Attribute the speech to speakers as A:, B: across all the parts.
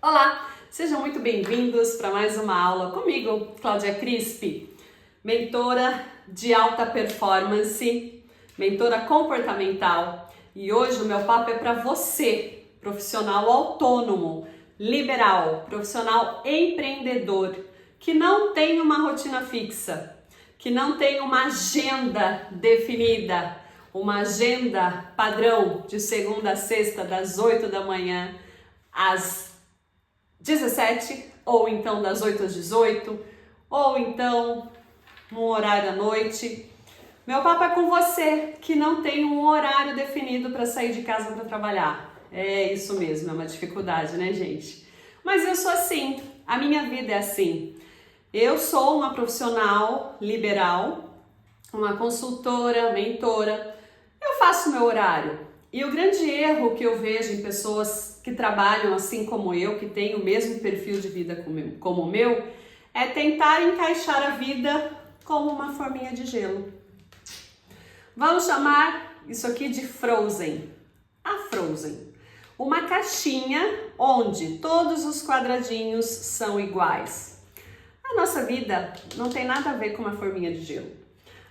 A: Olá, sejam muito bem-vindos para mais uma aula comigo, Cláudia Crispi, mentora de alta performance, mentora comportamental, e hoje o meu papo é para você, profissional autônomo, liberal, profissional empreendedor, que não tem uma rotina fixa, que não tem uma agenda definida, uma agenda padrão de segunda a sexta, das 8 da manhã às 17, ou então das 8 às 18, ou então no horário à noite. Meu papo é com você que não tem um horário definido para sair de casa para trabalhar. É isso mesmo, é uma dificuldade, né, gente? Mas eu sou assim, a minha vida é assim. Eu sou uma profissional liberal, uma consultora, mentora. Eu faço meu horário. E o grande erro que eu vejo em pessoas que trabalham assim como eu, que têm o mesmo perfil de vida como o meu, é tentar encaixar a vida como uma forminha de gelo. Vamos chamar isso aqui de Frozen. A Frozen. Uma caixinha onde todos os quadradinhos são iguais. A nossa vida não tem nada a ver com uma forminha de gelo.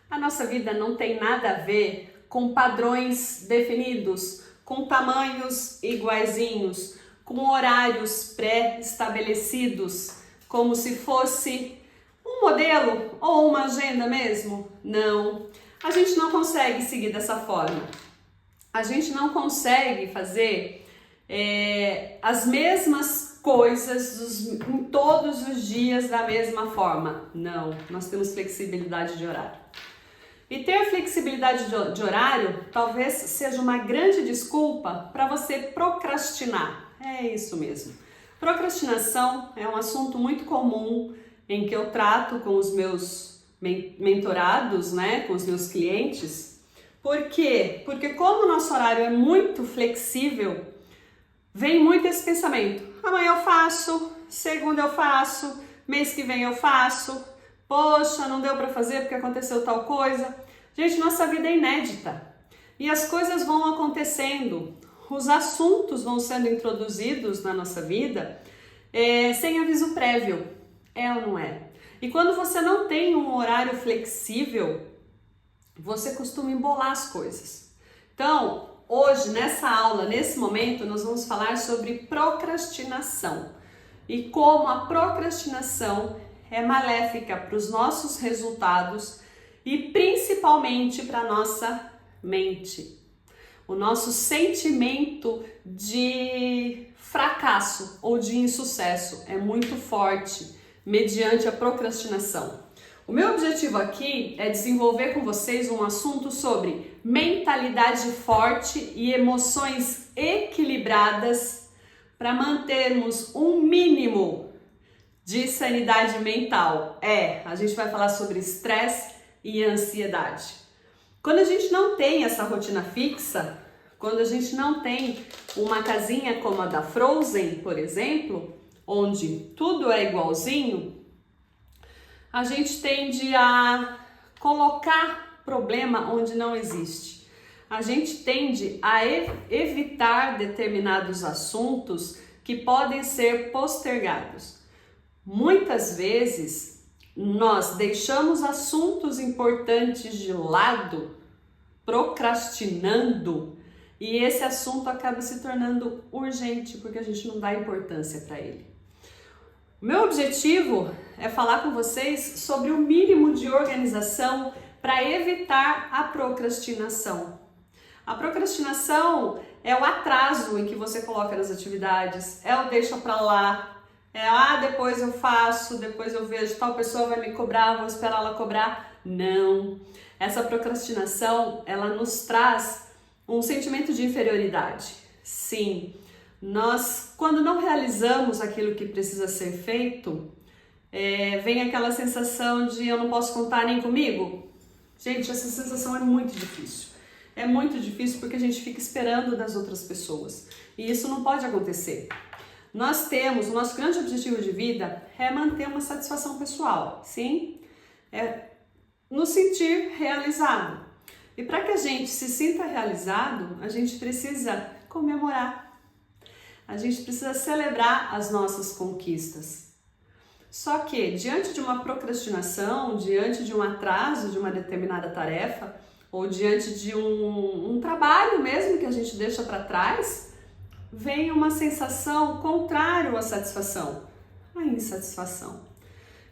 A: A nossa vida não tem nada a ver com padrões definidos, com tamanhos iguaizinhos, com horários pré-estabelecidos, como se fosse um modelo ou uma agenda mesmo. Não, a gente não consegue seguir dessa forma. A gente não consegue fazer as mesmas coisas em todos os dias da mesma forma. Não, nós temos flexibilidade de horário. E ter flexibilidade de horário talvez seja uma grande desculpa para você procrastinar. É isso mesmo. Procrastinação é um assunto muito comum em que eu trato com os meus mentorados, né, com os meus clientes. Por quê? Porque como o nosso horário é muito flexível, vem muito esse pensamento. Amanhã eu faço, segunda eu faço, mês que vem eu faço. Poxa, não deu para fazer porque aconteceu tal coisa. Gente, nossa vida é inédita e as coisas vão acontecendo, os assuntos vão sendo introduzidos na nossa vida sem aviso prévio, é ou não é? E quando você não tem um horário flexível, você costuma embolar as coisas. Então, hoje, nessa aula, nesse momento, nós vamos falar sobre procrastinação e como a procrastinação é maléfica para os nossos resultados e principalmente para a nossa mente. O nosso sentimento de fracasso ou de insucesso é muito forte mediante a procrastinação. O meu objetivo aqui é desenvolver com vocês um assunto sobre mentalidade forte e emoções equilibradas para mantermos um mínimo de sanidade mental. A gente vai falar sobre estresse e ansiedade. Quando a gente não tem essa rotina fixa, quando a gente não tem uma casinha como a da Frozen, por exemplo, onde tudo é igualzinho, a gente tende a colocar problema onde não existe. A gente tende a evitar determinados assuntos que podem ser postergados. Muitas vezes nós deixamos assuntos importantes de lado, procrastinando, e esse assunto acaba se tornando urgente porque a gente não dá importância para ele. O meu objetivo é falar com vocês sobre o mínimo de organização para evitar a procrastinação. A procrastinação é o atraso em que você coloca nas atividades, é o deixa para lá, depois eu faço, depois eu vejo, tal pessoa vai me cobrar, vou esperar ela cobrar. Não. Essa procrastinação, ela nos traz um sentimento de inferioridade. Sim, nós, quando não realizamos aquilo que precisa ser feito, vem aquela sensação de eu não posso contar nem comigo. Gente, essa sensação é muito difícil. É muito difícil porque a gente fica esperando das outras pessoas. E isso não pode acontecer. O nosso grande objetivo de vida é manter uma satisfação pessoal, sim? É nos sentir realizado. E para que a gente se sinta realizado, a gente precisa comemorar. a gente precisa celebrar as nossas conquistas. Só que, diante de uma procrastinação, diante de um atraso de uma determinada tarefa, ou diante de um trabalho mesmo que a gente deixa para trás, vem uma sensação contrária à satisfação, a insatisfação.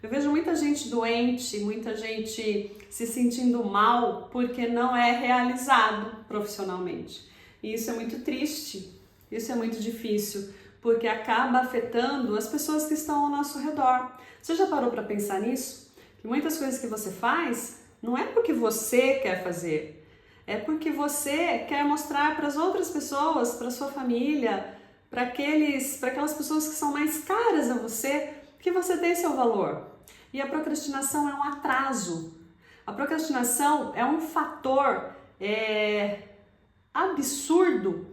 A: Eu vejo muita gente doente, muita gente se sentindo mal porque não é realizado profissionalmente. E isso é muito triste, isso é muito difícil, porque acaba afetando as pessoas que estão ao nosso redor. Você já parou para pensar nisso? Que muitas coisas que você faz não é porque você quer fazer, é porque você quer mostrar para as outras pessoas, para sua família, para aquelas pessoas que são mais caras a você, que você tem seu valor. E a procrastinação é um atraso. A procrastinação é um fator absurdo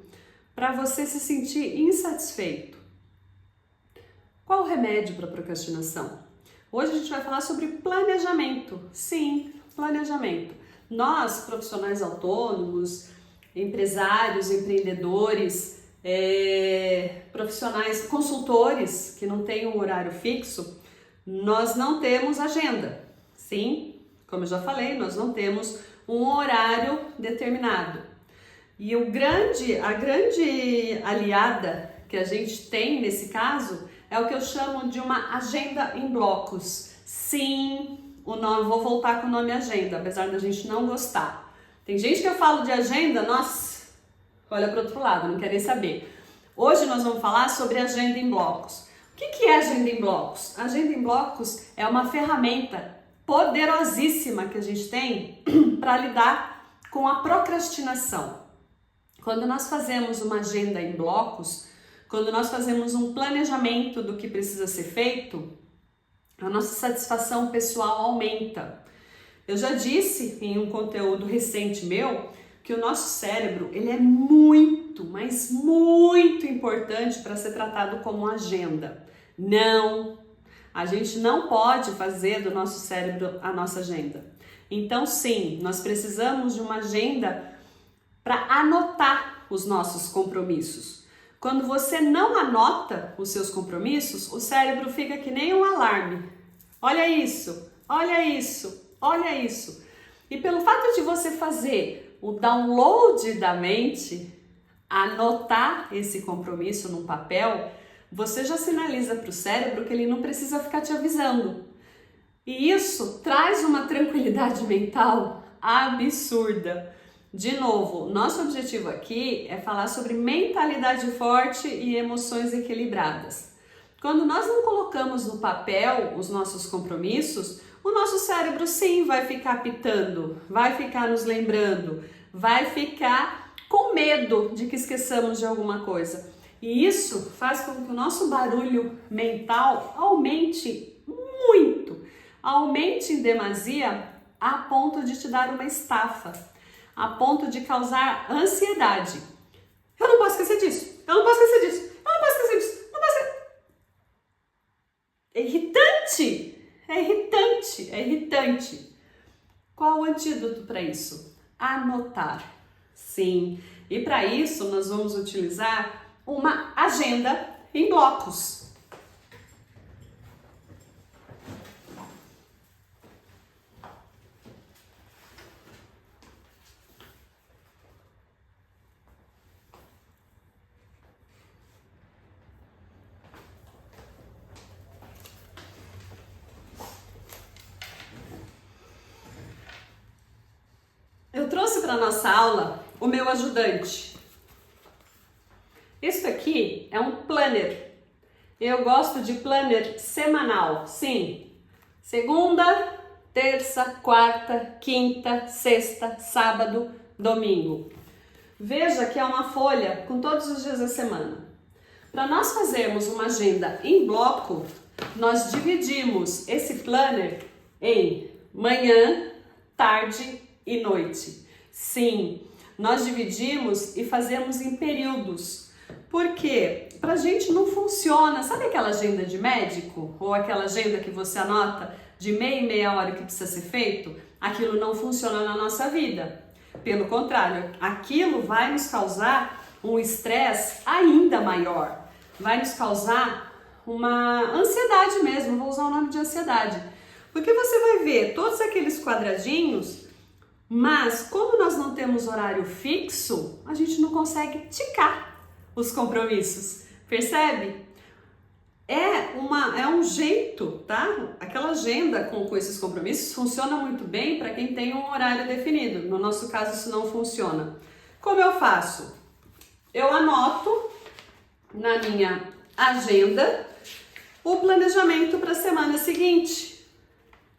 A: para você se sentir insatisfeito. Qual o remédio para a procrastinação? Hoje a gente vai falar sobre planejamento. Sim, planejamento. Nós, profissionais autônomos, empresários, empreendedores, profissionais, consultores que não têm um horário fixo, nós não temos agenda. Sim, como eu já falei, nós não temos um horário determinado. E a grande aliada que a gente tem nesse caso é o que eu chamo de uma agenda em blocos. Sim, vou voltar com o nome agenda, apesar da gente não gostar. Tem gente que eu falo de agenda, nossa, olha para o outro lado, não quer nem saber. Hoje nós vamos falar sobre agenda em blocos. O que é agenda em blocos? Agenda em blocos é uma ferramenta poderosíssima que a gente tem para lidar com a procrastinação. Quando nós fazemos uma agenda em blocos, quando nós fazemos um planejamento do que precisa ser feito, a nossa satisfação pessoal aumenta. Eu já disse em um conteúdo recente meu que o nosso cérebro ele é muito, mas muito importante para ser tratado como agenda. Não, a gente não pode fazer do nosso cérebro a nossa agenda. Então sim, nós precisamos de uma agenda para anotar os nossos compromissos. Quando você não anota os seus compromissos, o cérebro fica que nem um alarme. Olha isso, olha isso, olha isso. E pelo fato de você fazer o download da mente, anotar esse compromisso num papel, você já sinaliza para o cérebro que ele não precisa ficar te avisando. E isso traz uma tranquilidade mental absurda. De novo, nosso objetivo aqui é falar sobre mentalidade forte e emoções equilibradas. Quando nós não colocamos no papel os nossos compromissos, o nosso cérebro sim vai ficar pitando, vai ficar nos lembrando, vai ficar com medo de que esqueçamos de alguma coisa. E isso faz com que o nosso barulho mental aumente muito, aumente em demasia a ponto de te dar uma estafa, a ponto de causar ansiedade. Eu não posso esquecer disso, eu não posso esquecer disso, eu não posso esquecer disso, eu não posso esquecer. É irritante, é irritante, é irritante. Qual o antídoto para isso? Anotar. Sim, e para isso nós vamos utilizar uma agenda em blocos. Eu trouxe para nossa aula o meu ajudante. Isso aqui é um planner. Eu gosto de planner semanal. Sim, segunda, terça, quarta, quinta, sexta, sábado, domingo. Veja que é uma folha com todos os dias da semana. Para nós fazermos uma agenda em bloco, nós dividimos esse planner em manhã, tarde e noite. Sim, nós dividimos e fazemos em períodos. Porque pra gente não funciona, sabe aquela agenda de médico? Ou aquela agenda que você anota de meia em meia hora que precisa ser feito? Aquilo não funciona na nossa vida. Pelo contrário, aquilo vai nos causar um estresse ainda maior. vai nos causar uma ansiedade mesmo, vou usar o nome de ansiedade. Porque você vai ver todos aqueles quadradinhos, mas como nós não temos horário fixo, a gente não consegue ticar os compromissos, percebe? É um jeito, tá? Aquela agenda com esses compromissos funciona muito bem para quem tem um horário definido. No nosso caso, isso não funciona. Como eu faço? Eu anoto na minha agenda o planejamento para a semana seguinte,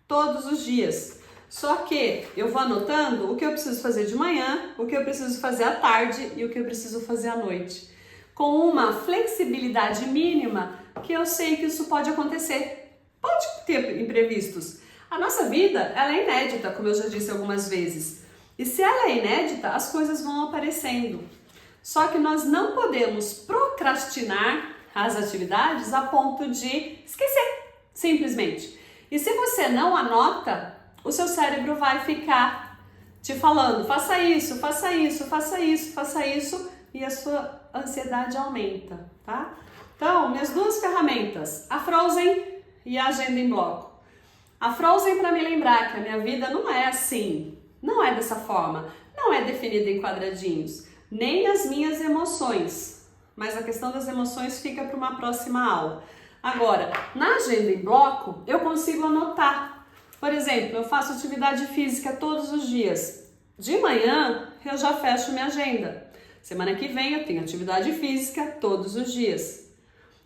A: todos os dias. Só que eu vou anotando o que eu preciso fazer de manhã, o que eu preciso fazer à tarde e o que eu preciso fazer à noite. Com uma flexibilidade mínima, que eu sei que isso pode acontecer. Pode ter imprevistos. A nossa vida, ela é inédita, como eu já disse algumas vezes. E se ela é inédita, as coisas vão aparecendo. Só que nós não podemos procrastinar as atividades a ponto de esquecer, simplesmente. E se você não anota, o seu cérebro vai ficar te falando, faça isso, faça isso, faça isso, faça isso, e a sua ansiedade aumenta, tá? Então, minhas duas ferramentas, a Frozen e a agenda em bloco. A Frozen para me lembrar que a minha vida não é assim, não é dessa forma, não é definida em quadradinhos, nem as minhas emoções, mas a questão das emoções fica para uma próxima aula. Agora, na agenda em bloco, eu consigo anotar. Por exemplo, eu faço atividade física todos os dias. De manhã, eu já fecho minha agenda. Semana que vem eu tenho atividade física todos os dias.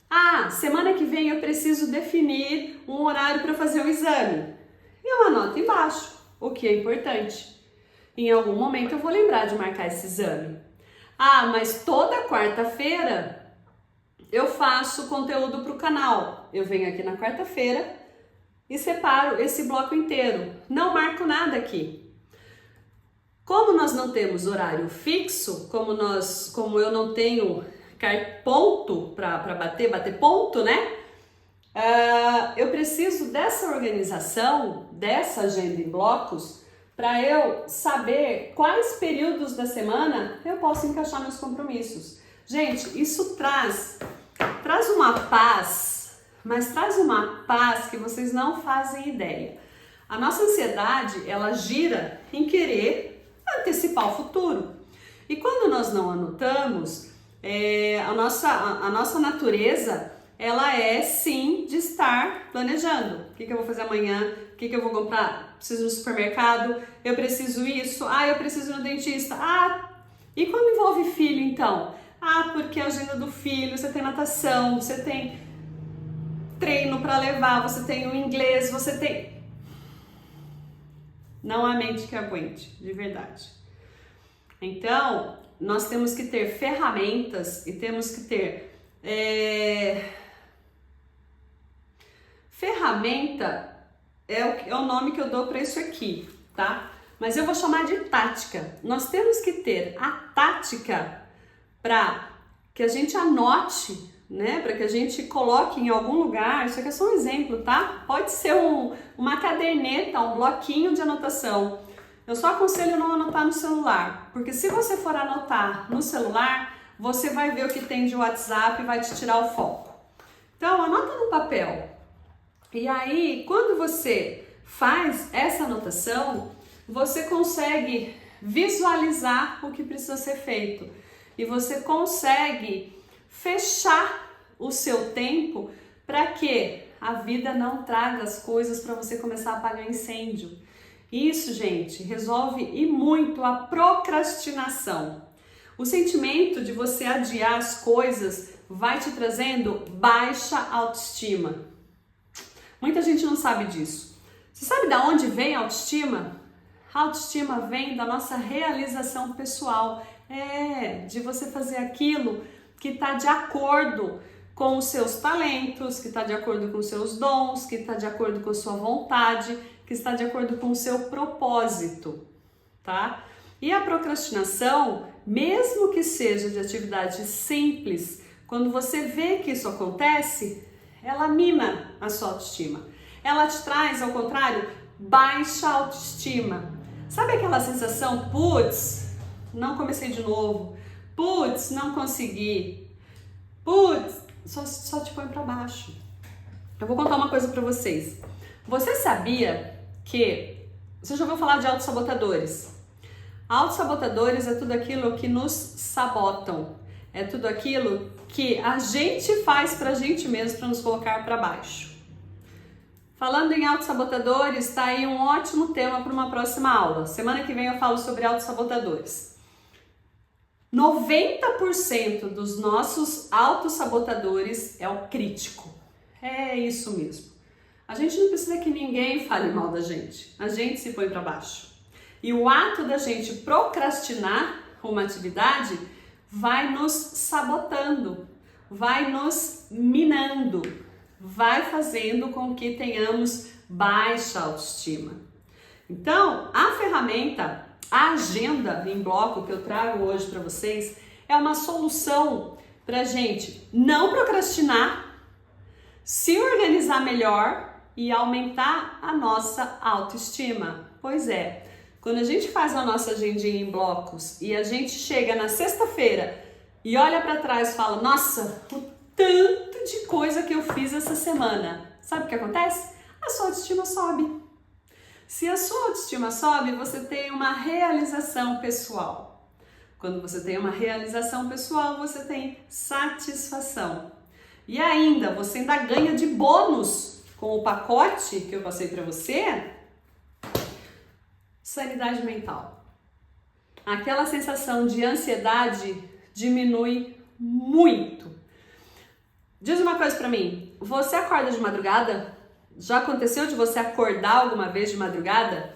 A: Ah, semana que vem eu preciso definir um horário para fazer o exame. Eu anoto embaixo o que é importante. Em algum momento eu vou lembrar de marcar esse exame. Ah, mas toda quarta-feira eu faço conteúdo para o canal. Eu venho aqui na quarta-feira e separo esse bloco inteiro. Não marco nada aqui. Como nós não temos horário fixo, como eu não tenho ponto para bater ponto, né? Eu preciso dessa organização, dessa agenda em blocos, para eu saber quais períodos da semana eu posso encaixar meus compromissos. Gente, isso traz uma paz, mas traz uma paz que vocês não fazem ideia. A nossa ansiedade, ela gira em querer antecipar o futuro. E quando nós não anotamos, a nossa natureza, ela é sim de estar planejando. O que eu vou fazer amanhã? O que eu vou comprar? Preciso ir no supermercado? Eu preciso isso? Ah, eu preciso ir no dentista? Ah, e quando envolve filho então? Ah, porque a agenda do filho, você tem natação, você tem treino para levar, você tem o inglês, você tem... Não há mente que aguente, de verdade. Então, nós temos que ter ferramentas e temos que ter... Ferramenta é o nome que eu dou para isso aqui, tá? Mas eu vou chamar de tática. Nós temos que ter a tática para que a gente anote, né? Para que a gente coloque em algum lugar. Isso aqui é só um exemplo, tá? Pode ser uma caderneta, um bloquinho de anotação. Eu só aconselho não anotar no celular, porque se você for anotar no celular, você vai ver o que tem de WhatsApp e vai te tirar o foco. Então, anota no papel. E aí, quando você faz essa anotação, você consegue visualizar o que precisa ser feito. E você consegue fechar o seu tempo para que a vida não traga as coisas para você começar a apagar incêndio. Isso, gente, resolve e muito a procrastinação. O sentimento de você adiar as coisas vai te trazendo baixa autoestima. Muita gente não sabe disso. Você sabe de onde vem a autoestima? A autoestima vem da nossa realização pessoal. De você fazer aquilo que está de acordo com os seus talentos, que está de acordo com os seus dons, que está de acordo com a sua vontade, que está de acordo com o seu propósito, tá? E a procrastinação, mesmo que seja de atividade simples, quando você vê que isso acontece, ela mina a sua autoestima. Ela te traz, ao contrário, baixa autoestima. Sabe aquela sensação, putz, não comecei de novo, putz, não consegui, putz, só te põe para baixo. Eu vou contar uma coisa para vocês. Você sabia que... Você já ouviu falar de autossabotadores? Autossabotadores é tudo aquilo que nos sabotam. É tudo aquilo que a gente faz pra gente mesmo para nos colocar para baixo. Falando em autossabotadores, tá aí um ótimo tema para uma próxima aula. Semana que vem eu falo sobre autossabotadores. 90% dos nossos autossabotadores é o crítico. É isso mesmo. A gente não precisa que ninguém fale mal da gente. A gente se põe para baixo. E o ato da gente procrastinar uma atividade vai nos sabotando, vai nos minando, vai fazendo com que tenhamos baixa autoestima. Então, a ferramenta, a agenda em bloco que eu trago hoje para vocês é uma solução para a gente não procrastinar, se organizar melhor e aumentar a nossa autoestima. Pois é, quando a gente faz a nossa agendinha em blocos e a gente chega na sexta-feira e olha para trás e fala, nossa, o tanto de coisa que eu fiz essa semana. Sabe o que acontece? A sua autoestima sobe. Se a sua autoestima sobe, você tem uma realização pessoal. Quando você tem uma realização pessoal, você tem satisfação. E ainda, você ainda ganha de bônus com o pacote que eu passei para você, sanidade mental. Aquela sensação de ansiedade diminui muito. Diz uma coisa pra mim, você acorda de madrugada? Já aconteceu de você acordar alguma vez de madrugada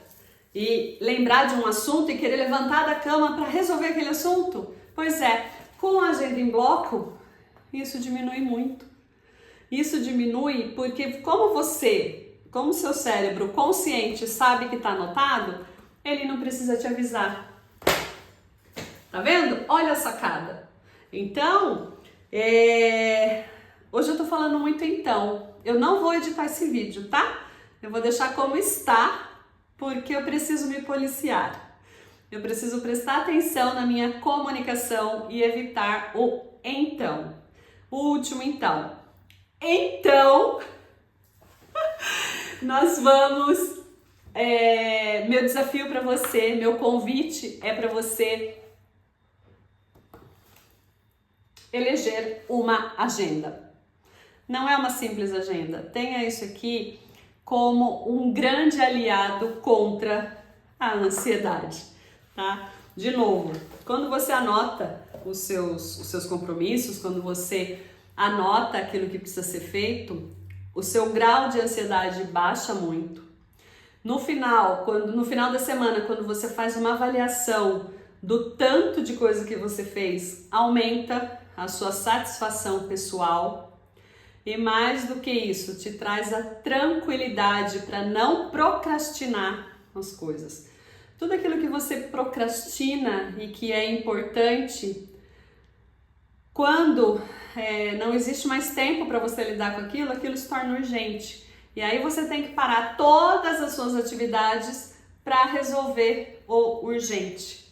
A: e lembrar de um assunto e querer levantar da cama para resolver aquele assunto? Pois é, com a agenda em bloco, isso diminui muito. Isso diminui porque como o seu cérebro consciente sabe que está anotado, ele não precisa te avisar. Tá vendo? Olha a sacada. Então, hoje eu tô falando muito então. Eu não vou editar esse vídeo, tá? Eu vou deixar como está, porque eu preciso me policiar. Eu preciso prestar atenção na minha comunicação e evitar o então. O último então. Então, nós vamos... meu desafio para você, meu convite é para você eleger uma agenda. Não é uma simples agenda. Tenha isso aqui como um grande aliado contra a ansiedade, tá? De novo, quando você anota os seus compromissos, quando você anota aquilo que precisa ser feito, o seu grau de ansiedade baixa muito. No final da semana, quando você faz uma avaliação do tanto de coisa que você fez, aumenta a sua satisfação pessoal e mais do que isso, te traz a tranquilidade para não procrastinar as coisas. Tudo aquilo que você procrastina e que é importante, quando não existe mais tempo para você lidar com aquilo se torna urgente. E aí você tem que parar todas as suas atividades para resolver o urgente.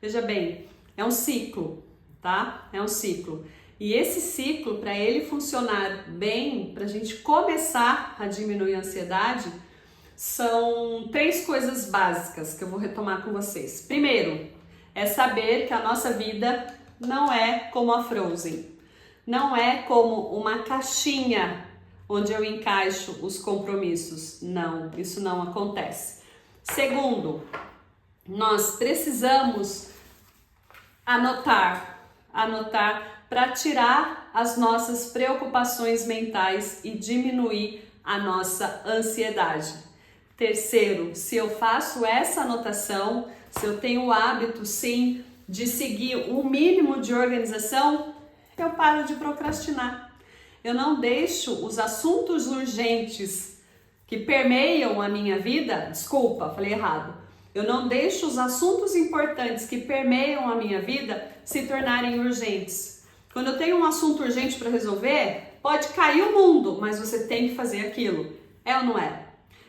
A: Veja bem, é um ciclo, tá? É um ciclo. E esse ciclo, para ele funcionar bem, para a gente começar a diminuir a ansiedade, são 3 coisas básicas que eu vou retomar com vocês. Primeiro, é saber que a nossa vida não é como a Frozen. Não é como uma caixinha onde eu encaixo os compromissos. Não, isso não acontece. Segundo, nós precisamos anotar para tirar as nossas preocupações mentais e diminuir a nossa ansiedade. Terceiro, se eu faço essa anotação, se eu tenho o hábito, sim, de seguir o mínimo de organização, eu paro de procrastinar. Eu não deixo os assuntos urgentes que permeiam a minha vida, desculpa, falei errado. Eu não deixo os assuntos importantes que permeiam a minha vida se tornarem urgentes. Quando eu tenho um assunto urgente para resolver, pode cair o mundo, mas você tem que fazer aquilo. É ou não é?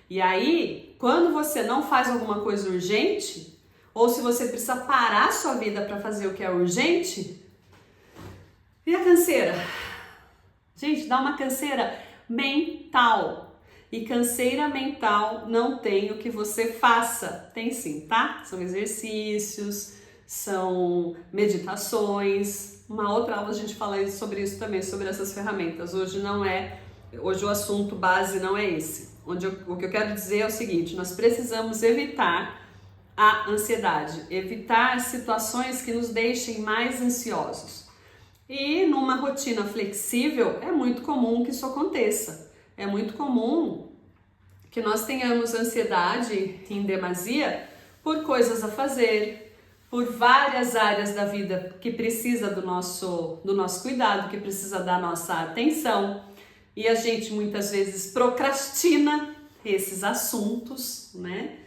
A: E aí, quando você não faz alguma coisa urgente, ou se você precisa parar a sua vida para fazer o que é urgente, e a canseira? Gente, dá uma canseira mental. E canseira mental não tem o que você faça. Tem sim, tá? São exercícios, são meditações. Uma outra aula a gente fala sobre isso também, sobre essas ferramentas. Hoje o assunto base não é esse. O que eu quero dizer é o seguinte: nós precisamos evitar a ansiedade, evitar situações que nos deixem mais ansiosos. E numa rotina flexível é muito comum que isso aconteça. É muito comum que nós tenhamos ansiedade em demasia por coisas a fazer, por várias áreas da vida que precisa do nosso cuidado, que precisa da nossa atenção. E a gente muitas vezes procrastina esses assuntos, né?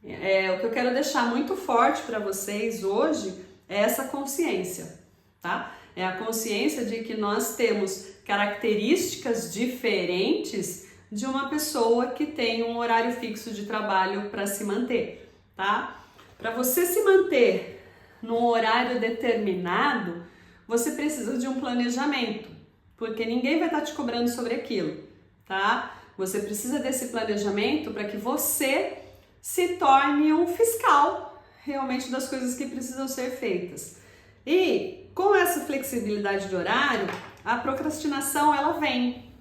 A: O que eu quero deixar muito forte para vocês hoje é essa consciência, tá? É a consciência de que nós temos características diferentes de uma pessoa que tem um horário fixo de trabalho para se manter, tá? Para você se manter num horário determinado, você precisa de um planejamento, porque ninguém vai estar te cobrando sobre aquilo, tá? Você precisa desse planejamento para que você se torne um fiscal realmente das coisas que precisam ser feitas. E com essa flexibilidade de horário, a procrastinação ela vem.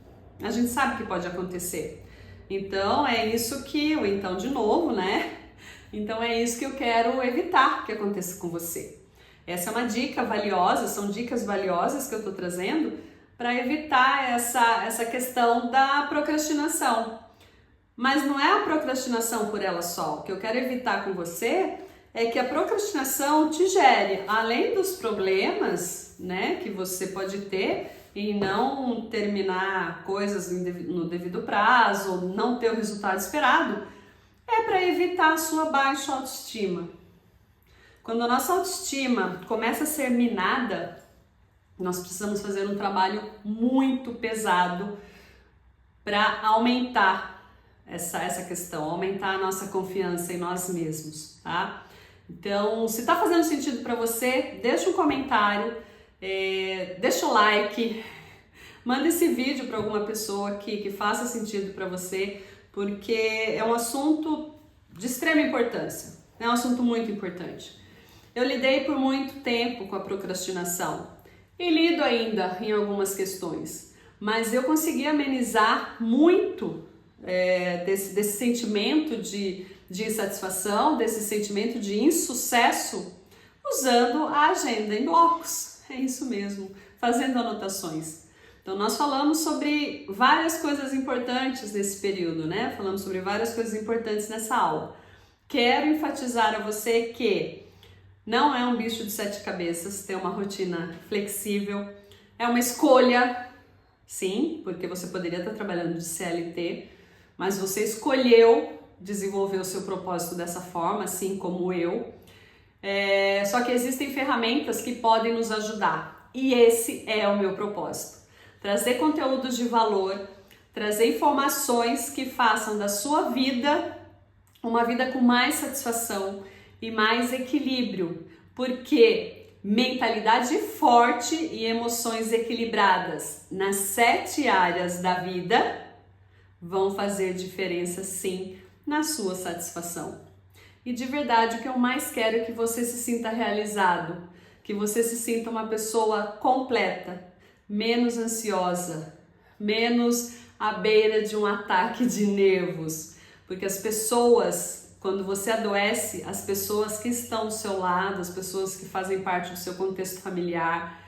A: A gente sabe que pode acontecer. Então é isso que, ou então de novo, né? Então é isso que eu quero evitar que aconteça com você. Essa é uma dica valiosa, são dicas valiosas que eu estou trazendo para evitar essa questão da procrastinação. Mas não é a procrastinação por ela só. O que eu quero evitar com você é que a procrastinação te gere, além dos problemas, né, que você pode ter em não terminar coisas no devido prazo, não ter o resultado esperado, é para evitar a sua baixa autoestima. Quando a nossa autoestima começa a ser minada, nós precisamos fazer um trabalho muito pesado para aumentar essa questão, aumentar a nossa confiança em nós mesmos, tá? Então, se tá fazendo sentido para você, deixa um comentário, deixa o like, manda esse vídeo para alguma pessoa que faça sentido para você, porque é um assunto de extrema importância, é um assunto muito importante. Eu lidei por muito tempo com a procrastinação e lido ainda em algumas questões, mas eu consegui amenizar muito desse sentimento de insatisfação, desse sentimento de insucesso, usando a agenda em blocos. É isso mesmo, fazendo anotações. Então nós falamos sobre várias coisas importantes nesse período, né? Falamos sobre várias coisas importantes nessa aula. Quero enfatizar a você que não é um bicho de 7 cabeças ter uma rotina flexível, é uma escolha, sim, porque você poderia estar trabalhando de CLT, mas você escolheu desenvolver o seu propósito dessa forma, assim como eu. Só que existem ferramentas que podem nos ajudar e esse é o meu propósito. Trazer conteúdos de valor, trazer informações que façam da sua vida uma vida com mais satisfação e mais equilíbrio, porque mentalidade forte e emoções equilibradas nas 7 áreas da vida vão fazer diferença sim na sua satisfação. E de verdade, o que eu mais quero é que você se sinta realizado, que você se sinta uma pessoa completa, menos ansiosa, menos à beira de um ataque de nervos, porque as pessoas, quando você adoece, as pessoas que estão do seu lado, as pessoas que fazem parte do seu contexto familiar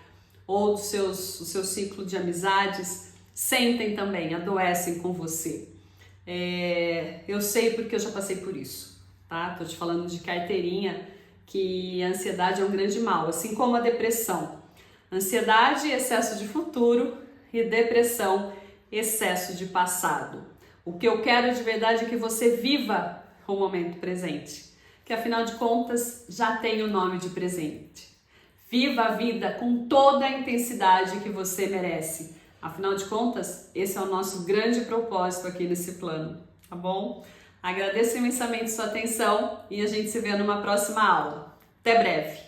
A: ou do seu ciclo de amizades, sentem também, adoecem com você. Eu sei porque eu já passei por isso, tá? Tô te falando de carteirinha que a ansiedade é um grande mal, assim como a depressão. Ansiedade, excesso de futuro, e depressão, excesso de passado. O que eu quero de verdade é que você viva o momento presente, que afinal de contas já tem o nome de presente. Viva a vida com toda a intensidade que você merece. Afinal de contas, esse é o nosso grande propósito aqui nesse plano, tá bom? Agradeço imensamente sua atenção e a gente se vê numa próxima aula. Até breve!